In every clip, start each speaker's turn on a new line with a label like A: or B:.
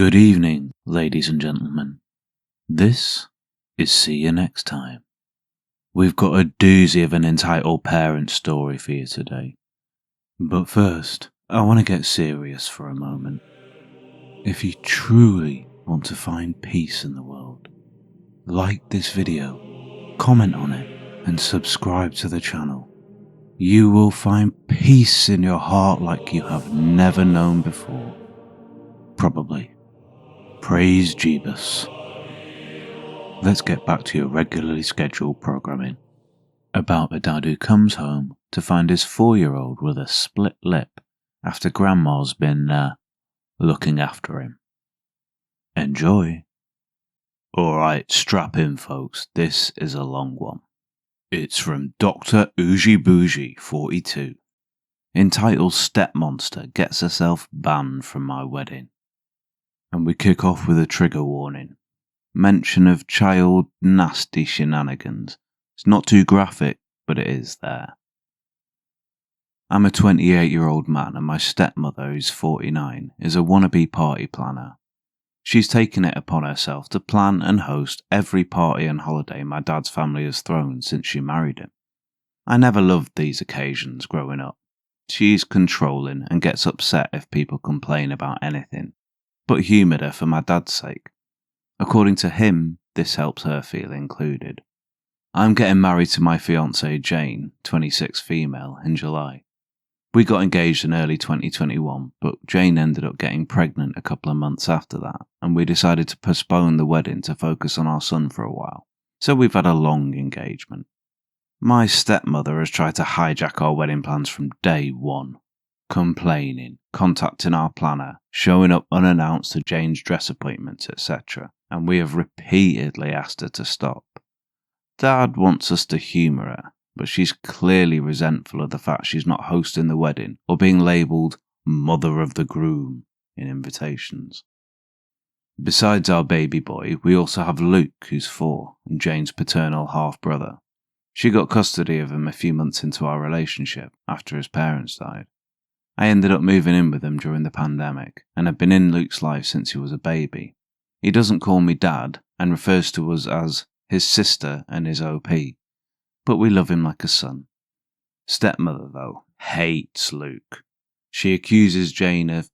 A: Good evening, ladies and gentlemen. This is See You Next Time. We've got a doozy of an entitled parent story for you today. But first, I want to get serious for a moment. If you truly want to find peace in the world, like this video, comment on it, and subscribe to the channel. You will find peace in your heart like you have never known before. Probably. Praise Jeebus. Let's get back to your regularly scheduled programming. About a dad who comes home to find his 4-year-old with a split lip after grandma's been, looking after him. Enjoy. Alright, strap in folks, this is a long one. It's from Dr. Oogie Bougie 42. Entitled Stepmonster Gets Herself Banned from My Wedding. And we kick off with a trigger warning. Mention of child nasty shenanigans. It's not too graphic, but it is there. I'm a 28-year-old man and my stepmother, who's 49, is a wannabe party planner. She's taken it upon herself to plan and host every party and holiday my dad's family has thrown since she married him. I never loved these occasions growing up. She's controlling and gets upset if people complain about anything, but humoured her for my dad's sake. According to him, this helps her feel included. I'm getting married to my fiancée Jane, 26 female, in July. We got engaged in early 2021, but Jane ended up getting pregnant a couple of months after that, and we decided to postpone the wedding to focus on our son for a while. So we've had a long engagement. My stepmother has tried to hijack our wedding plans from day one. Complaining, contacting our planner, showing up unannounced to Jane's dress appointments, etc., and we have repeatedly asked her to stop. Dad wants us to humour her, but she's clearly resentful of the fact she's not hosting the wedding or being labelled mother of the groom in invitations. Besides our baby boy, we also have Luke, who's 4, and Jane's paternal half-brother. She got custody of him a few months into our relationship after his parents died. I ended up moving in with him during the pandemic and have been in Luke's life since he was a baby. He doesn't call me dad and refers to us as his sister and his OP, but we love him like a son. Stepmother, though, hates Luke. She accuses Jane of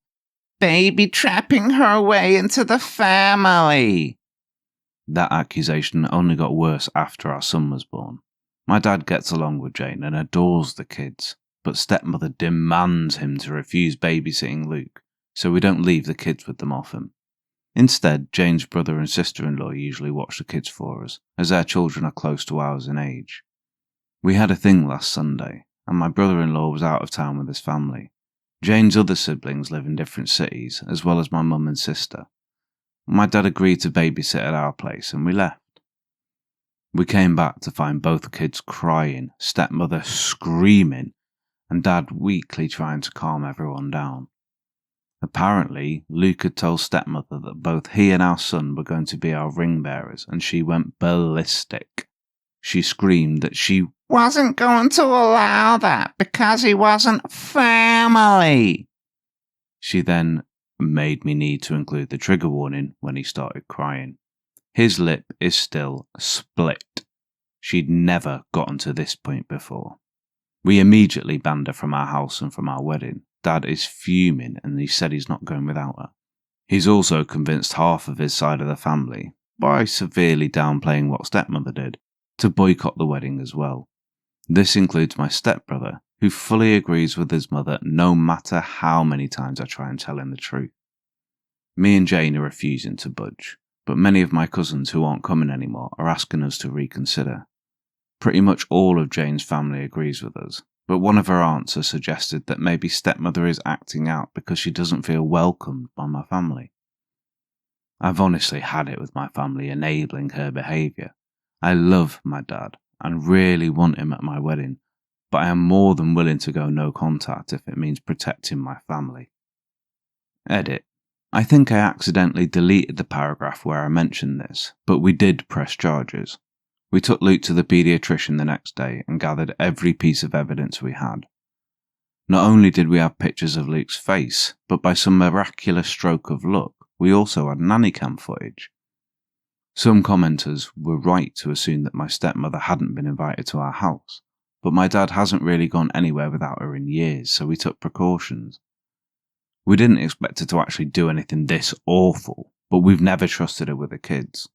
A: baby trapping her way into the family. That accusation only got worse after our son was born. My dad gets along with Jane and adores the kids, but stepmother demands him to refuse babysitting Luke, so we don't leave the kids with them often. Instead, Jane's brother and sister-in-law usually watch the kids for us, as their children are close to ours in age. We had a thing last Sunday, and my brother-in-law was out of town with his family. Jane's other siblings live in different cities, as well as my mum and sister. My dad agreed to babysit at our place, and we left. We came back to find both kids crying, stepmother screaming, and Dad weakly trying to calm everyone down. Apparently, Luke had told stepmother that both he and our son were going to be our ring bearers, and she went ballistic. She screamed that she wasn't going to allow that because he wasn't family. She then made me need to include the trigger warning when he started crying. His lip is still split. She'd never gotten to this point before. We immediately banned her from our house and from our wedding. Dad is fuming and he said he's not going without her. He's also convinced half of his side of the family, by severely downplaying what stepmother did, to boycott the wedding as well. This includes my stepbrother, who fully agrees with his mother no matter how many times I try and tell him the truth. Me and Jane are refusing to budge, but many of my cousins who aren't coming anymore are asking us to reconsider. Pretty much all of Jane's family agrees with us, but one of her aunts has suggested that maybe stepmother is acting out because she doesn't feel welcomed by my family. I've honestly had it with my family enabling her behaviour. I love my dad and really want him at my wedding, but I am more than willing to go no contact if it means protecting my family. Edit. I think I accidentally deleted the paragraph where I mentioned this, but we did press charges. We took Luke to the paediatrician the next day and gathered every piece of evidence we had. Not only did we have pictures of Luke's face, but by some miraculous stroke of luck, we also had nanny cam footage. Some commenters were right to assume that my stepmother hadn't been invited to our house, but my dad hasn't really gone anywhere without her in years, so we took precautions. We didn't expect her to actually do anything this awful, but we've never trusted her with the kids.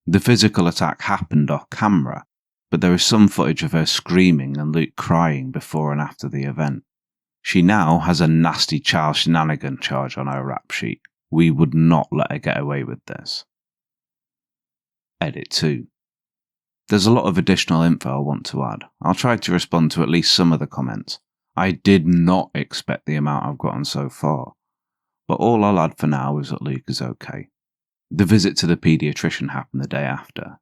A: The physical attack happened off camera, but there is some footage of her screaming and Luke crying before and after the event. She now has a nasty child shenanigan charge on her rap sheet. We would not let her get away with this. Edit 2. There's a lot of additional info I want to add. I'll try to respond to at least some of the comments. I did not expect the amount I've gotten so far, but all I'll add for now is that Luke is okay. The visit to the paediatrician happened the day after.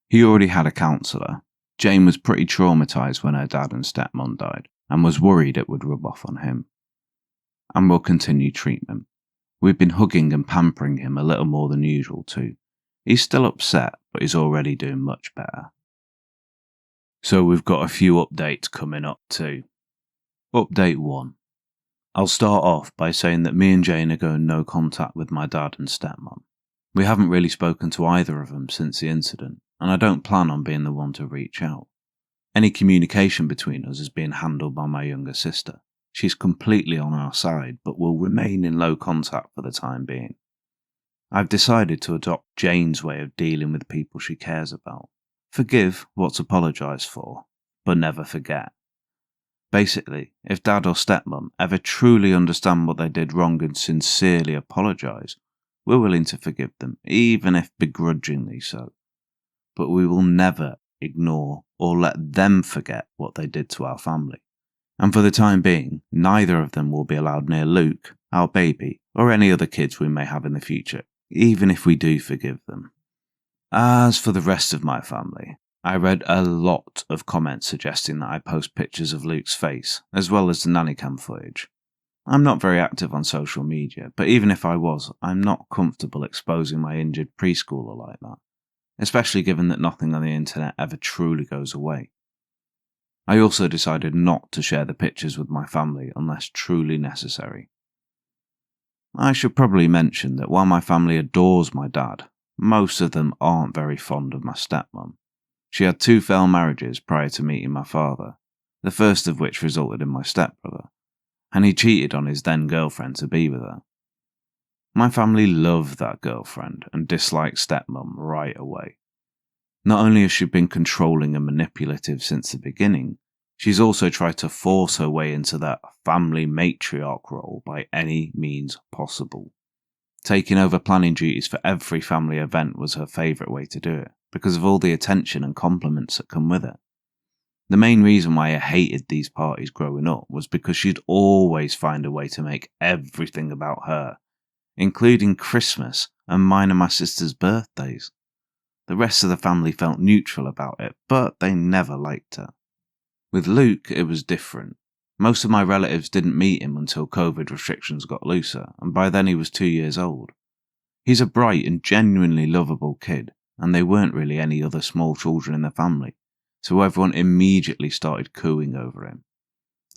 A: He already had a counsellor. Jane was pretty traumatised when her dad and stepmom died, and was worried it would rub off on him. And we'll continue treatment. We've been hugging and pampering him a little more than usual too. He's still upset, but he's already doing much better. So we've got a few updates coming up too. Update 1. I'll start off by saying that me and Jane are going no contact with my dad and stepmom. We haven't really spoken to either of them since the incident, and I don't plan on being the one to reach out. Any communication between us is being handled by my younger sister. She's completely on our side, but will remain in low contact for the time being. I've decided to adopt Jane's way of dealing with people she cares about. Forgive what's apologised for, but never forget. Basically, if dad or stepmom ever truly understand what they did wrong and sincerely apologise, we're willing to forgive them, even if begrudgingly so. But we will never ignore or let them forget what they did to our family. And for the time being, neither of them will be allowed near Luke, our baby, or any other kids we may have in the future, even if we do forgive them. As for the rest of my family, I read a lot of comments suggesting that I post pictures of Luke's face, as well as the nanny cam footage. I'm not very active on social media, but even if I was, I'm not comfortable exposing my injured preschooler like that, especially given that nothing on the internet ever truly goes away. I also decided not to share the pictures with my family unless truly necessary. I should probably mention that while my family adores my dad, most of them aren't very fond of my stepmom. She had 2 failed marriages prior to meeting my father, the first of which resulted in my stepbrother, and he cheated on his then girlfriend to be with her. My family loved that girlfriend and disliked stepmom right away. Not only has she been controlling and manipulative since the beginning, she's also tried to force her way into that family matriarch role by any means possible. Taking over planning duties for every family event was her favourite way to do it, because of all the attention and compliments that come with it. The main reason why I hated these parties growing up was because she'd always find a way to make everything about her, including Christmas and mine and my sister's birthdays. The rest of the family felt neutral about it, but they never liked her. With Luke, it was different. Most of my relatives didn't meet him until COVID restrictions got looser, and by then he was 2 years old. He's a bright and genuinely lovable kid, and there weren't really any other small children in the family, so everyone immediately started cooing over him.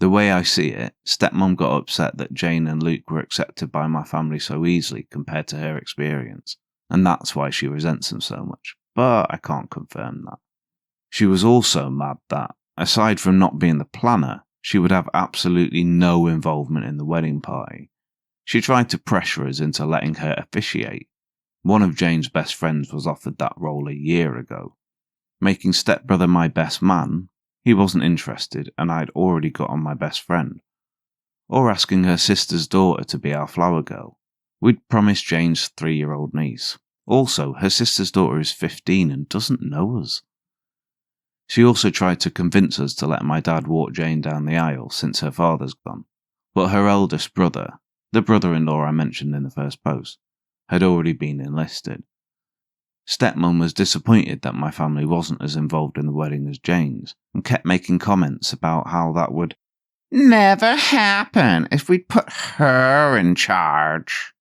A: The way I see it, stepmom got upset that Jane and Luke were accepted by my family so easily compared to her experience, and that's why she resents them so much, but I can't confirm that. She was also mad that, aside from not being the planner, she would have absolutely no involvement in the wedding party. She tried to pressure us into letting her officiate. One of Jane's best friends was offered that role a year ago. Making stepbrother my best man, he wasn't interested and I'd already got on my best friend. Or asking her sister's daughter to be our flower girl. We'd promised Jane's 3-year-old niece. Also, her sister's daughter is 15 and doesn't know us. She also tried to convince us to let my dad walk Jane down the aisle since her father's gone, but her eldest brother, the brother-in-law I mentioned in the first post, had already been enlisted. Stepmom was disappointed that my family wasn't as involved in the wedding as Jane's, and kept making comments about how that would never happen if we'd put her in charge.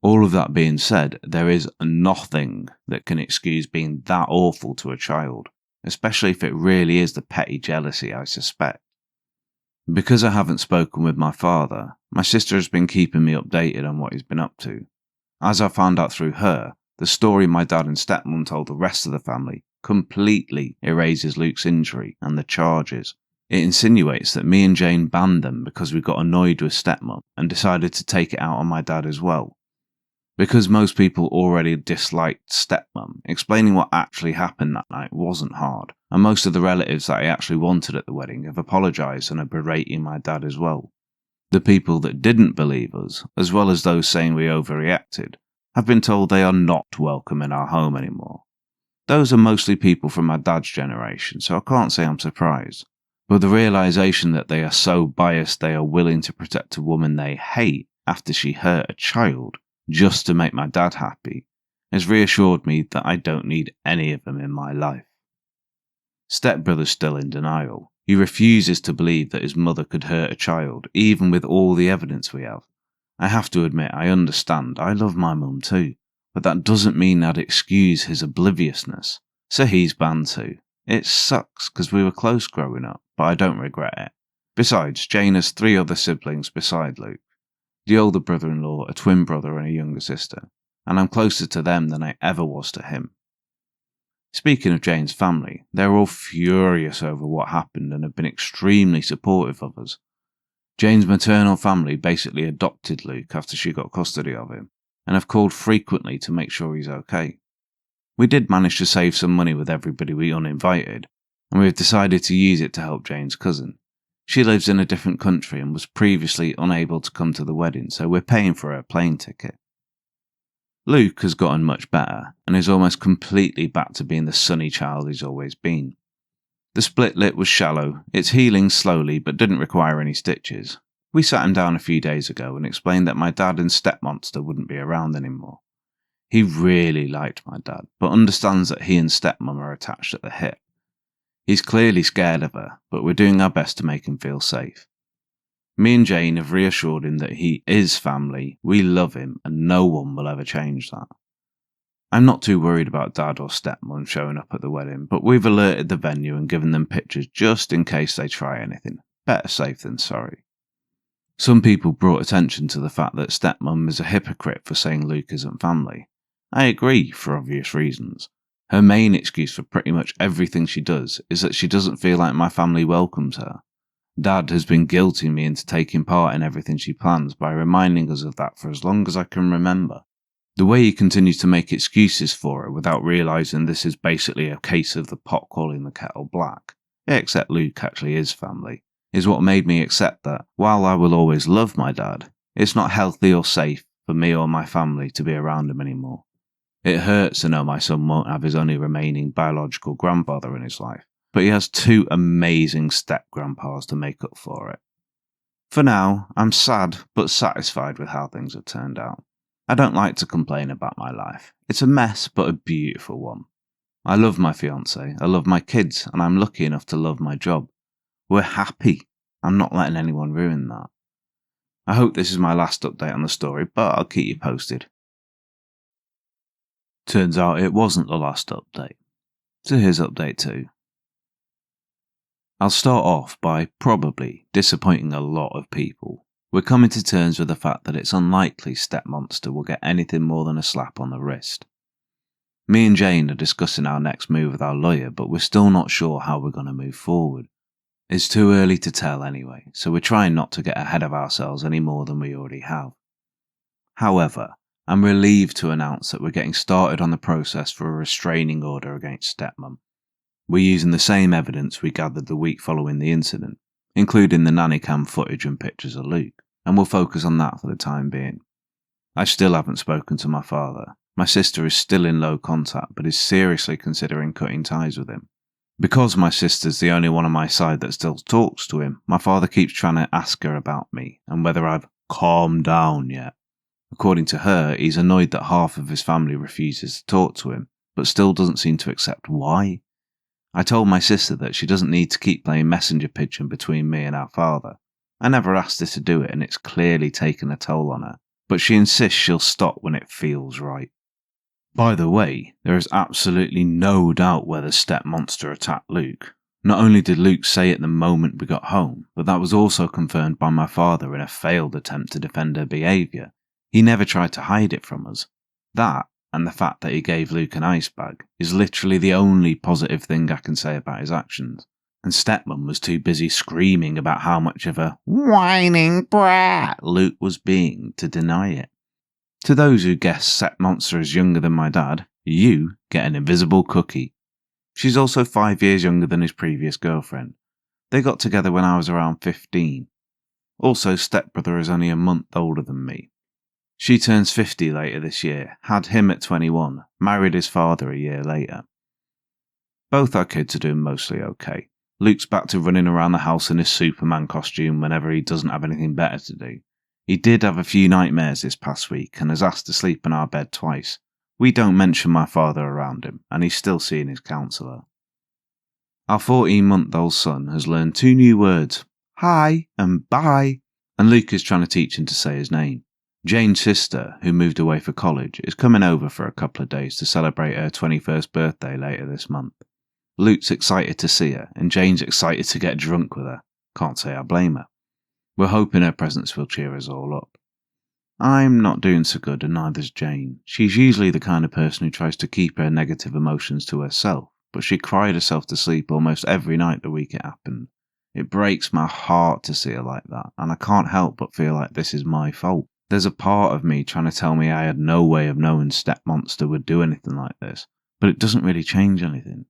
A: All of that being said, there is nothing that can excuse being that awful to a child, especially if it really is the petty jealousy I suspect. Because I haven't spoken with my father, my sister has been keeping me updated on what he's been up to. As I found out through her, the story my dad and stepmom told the rest of the family completely erases Luke's injury and the charges. It insinuates that me and Jane banned them because we got annoyed with stepmom and decided to take it out on my dad as well. Because most people already disliked stepmom, explaining what actually happened that night wasn't hard, and most of the relatives that I actually wanted at the wedding have apologised and are berating my dad as well. The people that didn't believe us, as well as those saying we overreacted, have been told they are not welcome in our home anymore. Those are mostly people from my dad's generation, so I can't say I'm surprised. But the realisation that they are so biased they are willing to protect a woman they hate after she hurt a child just to make my dad happy has reassured me that I don't need any of them in my life. Stepbrother's still in denial. He refuses to believe that his mother could hurt a child, even with all the evidence we have. I have to admit, I understand, I love my mum too, but that doesn't mean I'd excuse his obliviousness. So he's banned too. It sucks because we were close growing up, but I don't regret it. Besides, Jane has 3 other siblings beside Luke. The older brother-in-law, a twin brother and a younger sister, and I'm closer to them than I ever was to him. Speaking of Jane's family, they're all furious over what happened and have been extremely supportive of us. Jane's maternal family basically adopted Luke after she got custody of him, and have called frequently to make sure he's okay. We did manage to save some money with everybody we uninvited, and we've decided to use it to help Jane's cousin. She lives in a different country and was previously unable to come to the wedding, so we're paying for her plane ticket. Luke has gotten much better, and is almost completely back to being the sunny child he's always been. The split lip was shallow, it's healing slowly but didn't require any stitches. We sat him down a few days ago and explained that my dad and stepmonster wouldn't be around anymore. He really liked my dad, but understands that he and stepmom are attached at the hip. He's clearly scared of her, but we're doing our best to make him feel safe. Me and Jane have reassured him that he is family, we love him, and no one will ever change that. I'm not too worried about dad or stepmom showing up at the wedding, but we've alerted the venue and given them pictures just in case they try anything. Better safe than sorry. Some people brought attention to the fact that stepmom is a hypocrite for saying Luke isn't family. I agree, for obvious reasons. Her main excuse for pretty much everything she does is that she doesn't feel like my family welcomes her. Dad has been guilting me into taking part in everything she plans by reminding us of that for as long as I can remember. The way he continues to make excuses for her without realising this is basically a case of the pot calling the kettle black, except Luke actually is family, is what made me accept that, while I will always love my dad, it's not healthy or safe for me or my family to be around him anymore. It hurts to know my son won't have his only remaining biological grandfather in his life, but he has 2 amazing step-grandpas to make up for it. For now, I'm sad but satisfied with how things have turned out. I don't like to complain about my life. It's a mess, but a beautiful one. I love my fiancé, I love my kids, and I'm lucky enough to love my job. We're happy. I'm not letting anyone ruin that. I hope this is my last update on the story, but I'll keep you posted. Turns out it wasn't the last update. So here's update 2. I'll start off by probably disappointing a lot of people. We're coming to terms with the fact that it's unlikely Stepmonster will get anything more than a slap on the wrist. Me and Jane are discussing our next move with our lawyer, but we're still not sure how we're going to move forward. It's too early to tell anyway, so we're trying not to get ahead of ourselves any more than we already have. However, I'm relieved to announce that we're getting started on the process for a restraining order against stepmom. We're using the same evidence we gathered the week following the incident, including the nanny cam footage and pictures of Luke, and we'll focus on that for the time being. I still haven't spoken to my father. My sister is still in low contact but is seriously considering cutting ties with him. Because my sister's the only one on my side that still talks to him, my father keeps trying to ask her about me and whether I've calmed down yet. According to her, he's annoyed that half of his family refuses to talk to him, but still doesn't seem to accept why. I told my sister that she doesn't need to keep playing messenger pigeon between me and our father. I never asked her to do it and it's clearly taken a toll on her, but she insists she'll stop when it feels right. By the way, there is absolutely no doubt whether stepmonster attacked Luke. Not only did Luke say it the moment we got home, but that was also confirmed by my father in a failed attempt to defend her behaviour. He never tried to hide it from us. That, and the fact that he gave Luke an ice bag, is literally the only positive thing I can say about his actions. And stepmom was too busy screaming about how much of a whining brat Luke was being to deny it. To those who guess stepmonster is younger than my dad, you get an invisible cookie. She's also 5 years younger than his previous girlfriend. They got together when I was around 15. Also, stepbrother is only a month older than me. She turns 50 later this year, had him at 21, married his father a year later. Both our kids are doing mostly okay. Luke's back to running around the house in his Superman costume whenever he doesn't have anything better to do. He did have a few nightmares this past week and has asked to sleep in our bed twice. We don't mention my father around him, and he's still seeing his counsellor. Our 14-month-old son has learned 2 new words, hi and bye, and Luke is trying to teach him to say his name. Jane's sister, who moved away for college, is coming over for a couple of days to celebrate her 21st birthday later this month. Luke's excited to see her, and Jane's excited to get drunk with her. Can't say I blame her. We're hoping her presence will cheer us all up. I'm not doing so good, and neither's Jane. She's usually the kind of person who tries to keep her negative emotions to herself, but she cried herself to sleep almost every night the week it happened. It breaks my heart to see her like that, and I can't help but feel like this is my fault. There's a part of me trying to tell me I had no way of knowing stepmonster would do anything like this, but it doesn't really change anything.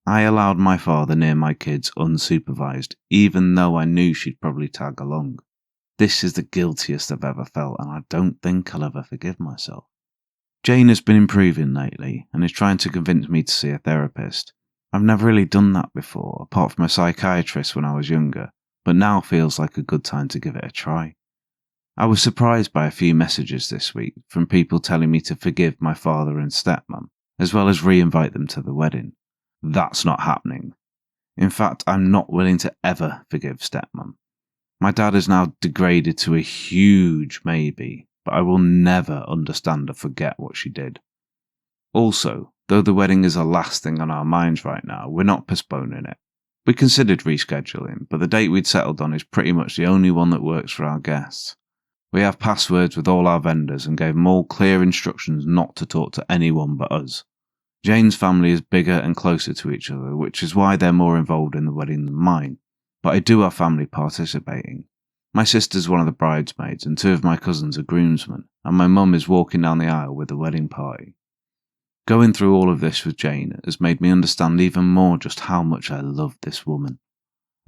A: I allowed my father near my kids unsupervised, even though I knew she'd probably tag along. This is the guiltiest I've ever felt, and I don't think I'll ever forgive myself. Jane has been improving lately, and is trying to convince me to see a therapist. I've never really done that before, apart from a psychiatrist when I was younger, but now feels like a good time to give it a try. I was surprised by a few messages this week from people telling me to forgive my father and stepmom, as well as re-invite them to the wedding. That's not happening. In fact, I'm not willing to ever forgive stepmom. My dad is now degraded to a huge maybe, but I will never understand or forget what she did. Also, though the wedding is the last thing on our minds right now, we're not postponing it. We considered rescheduling, but the date we'd settled on is pretty much the only one that works for our guests. We have passwords with all our vendors and gave them all clear instructions not to talk to anyone but us. Jane's family is bigger and closer to each other, which is why they're more involved in the wedding than mine, but I do have family participating. My sister's one of the bridesmaids and 2 of my cousins are groomsmen, and my mum is walking down the aisle with the wedding party. Going through all of this with Jane has made me understand even more just how much I love this woman.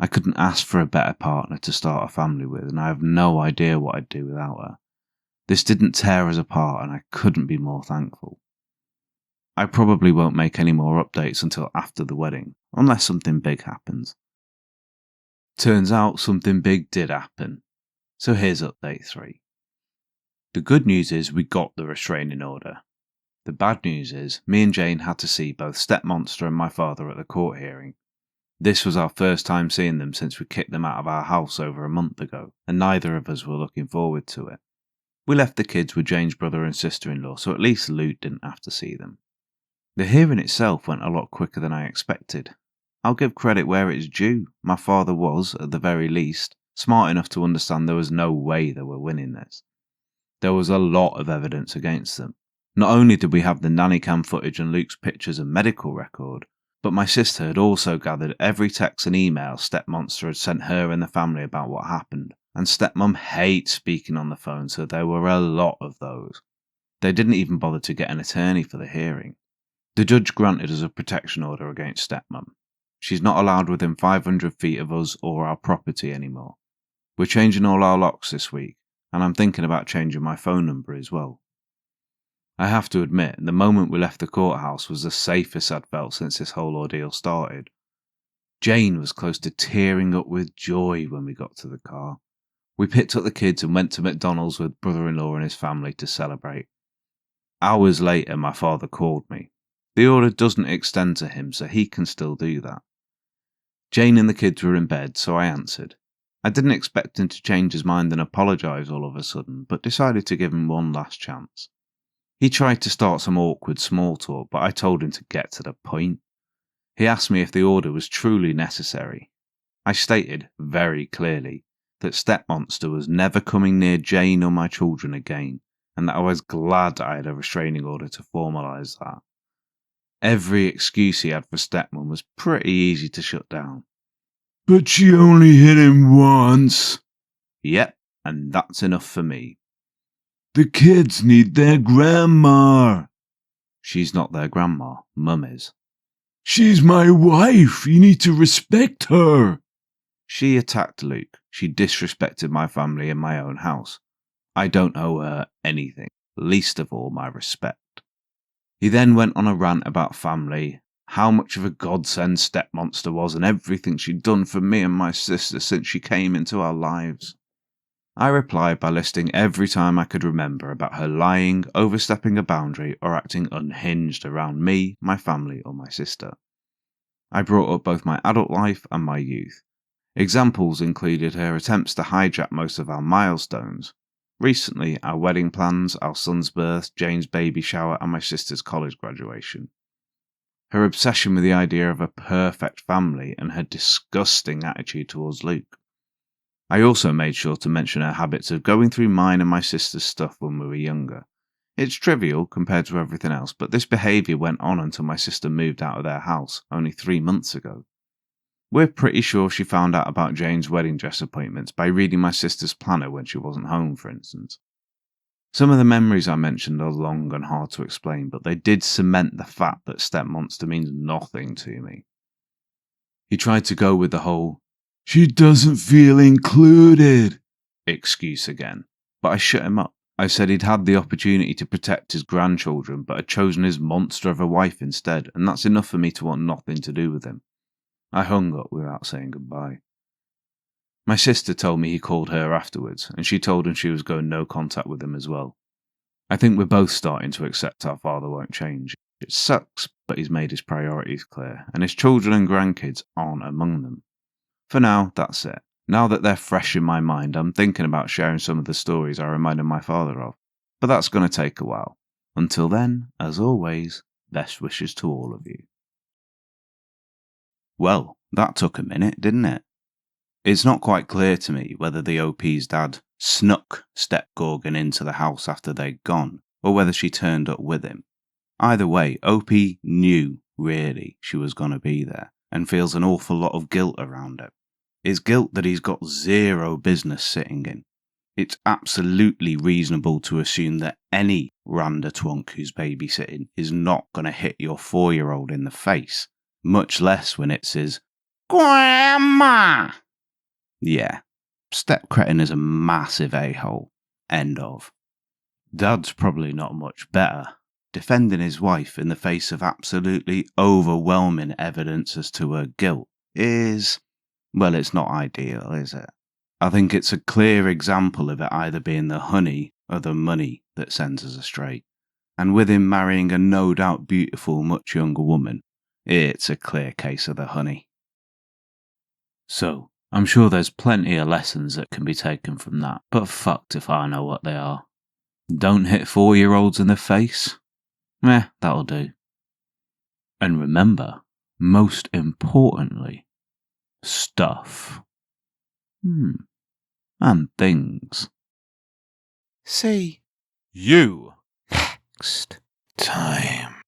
A: I couldn't ask for a better partner to start a family with, and I have no idea what I'd do without her. This didn't tear us apart, and I couldn't be more thankful. I probably won't make any more updates until after the wedding, unless something big happens. Turns out something big did happen. So here's update 3. The good news is we got the restraining order. The bad news is me and Jane had to see both stepmonster and my father at the court hearing. This was our first time seeing them since we kicked them out of our house over a month ago, and neither of us were looking forward to it. We left the kids with Jane's brother and sister-in-law, so at least Luke didn't have to see them. The hearing itself went a lot quicker than I expected. I'll give credit where it is due. My father was, at the very least, smart enough to understand there was no way they were winning this. There was a lot of evidence against them. Not only did we have the nanny cam footage and Luke's pictures and medical record, but my sister had also gathered every text and email stepmonster had sent her and the family about what happened, and stepmom hates speaking on the phone, so there were a lot of those. They didn't even bother to get an attorney for the hearing. The judge granted us a protection order against stepmom. She's not allowed within 500 feet of us or our property anymore. We're changing all our locks this week, and I'm thinking about changing my phone number as well. I have to admit, the moment we left the courthouse was the safest I'd felt since this whole ordeal started. Jane was close to tearing up with joy when we got to the car. We picked up the kids and went to McDonald's with brother-in-law and his family to celebrate. Hours later, my father called me. The order doesn't extend to him, so he can still do that. Jane and the kids were in bed, so I answered. I didn't expect him to change his mind and apologise all of a sudden, but decided to give him one last chance. He tried to start some awkward small talk, but I told him to get to the point. He asked me if the order was truly necessary. I stated, very clearly, that stepmonster was never coming near Jane or my children again, and that I was glad I had a restraining order to formalise that. Every excuse he had for stepmom was pretty easy to shut down. But she only hit him once. Yep, and that's enough for me. The kids need their grandma. She's not their grandma, Mum is. She's my wife, you need to respect her. She attacked Luke. She disrespected my family in my own house. I don't owe her anything, least of all my respect. He then went on a rant about family, how much of a godsend stepmonster was and everything she'd done for me and my sister since she came into our lives. I replied by listing every time I could remember about her lying, overstepping a boundary, or acting unhinged around me, my family, or my sister. I brought up both my adult life and my youth. Examples included her attempts to hijack most of our milestones. Recently, our wedding plans, our son's birth, Jane's baby shower, and my sister's college graduation. Her obsession with the idea of a perfect family and her disgusting attitude towards Luke. I also made sure to mention her habits of going through mine and my sister's stuff when we were younger. It's trivial compared to everything else, but this behaviour went on until my sister moved out of their house only 3 months ago. We're pretty sure she found out about Jane's wedding dress appointments by reading my sister's planner when she wasn't home, for instance. Some of the memories I mentioned are long and hard to explain, but they did cement the fact that stepmonster means nothing to me. He tried to go with the whole, she doesn't feel included excuse again, but I shut him up. I said he'd had the opportunity to protect his grandchildren, but had chosen his monster of a wife instead, and that's enough for me to want nothing to do with him. I hung up without saying goodbye. My sister told me he called her afterwards, and she told him she was going no contact with him as well. I think we're both starting to accept our father won't change. It sucks, but he's made his priorities clear, and his children and grandkids aren't among them. For now, that's it. Now that they're fresh in my mind, I'm thinking about sharing some of the stories I reminded my father of, but that's going to take a while. Until then, as always, best wishes to all of you. Well, that took a minute, didn't it? It's not quite clear to me whether the OP's dad snuck Step Gorgon into the house after they'd gone, or whether she turned up with him. Either way, OP knew, really, she was going to be there, and feels an awful lot of guilt around it. It's guilt that he's got zero business sitting in. It's absolutely reasonable to assume that any randa twunk who's babysitting is not going to hit your 4-year-old in the face, much less when it's his grandma. Yeah, Step Cretin is a massive a-hole. End of. Dad's probably not much better. Defending his wife in the face of absolutely overwhelming evidence as to her guilt is, well, it's not ideal, is it? I think it's a clear example of it either being the honey or the money that sends us astray. And with him marrying a no doubt beautiful, much younger woman, it's a clear case of the honey. So, I'm sure there's plenty of lessons that can be taken from that, but fucked if I know what they are. Don't hit 4-year-olds in the face? That'll do. And remember, most importantly, stuff. And things. See you next time.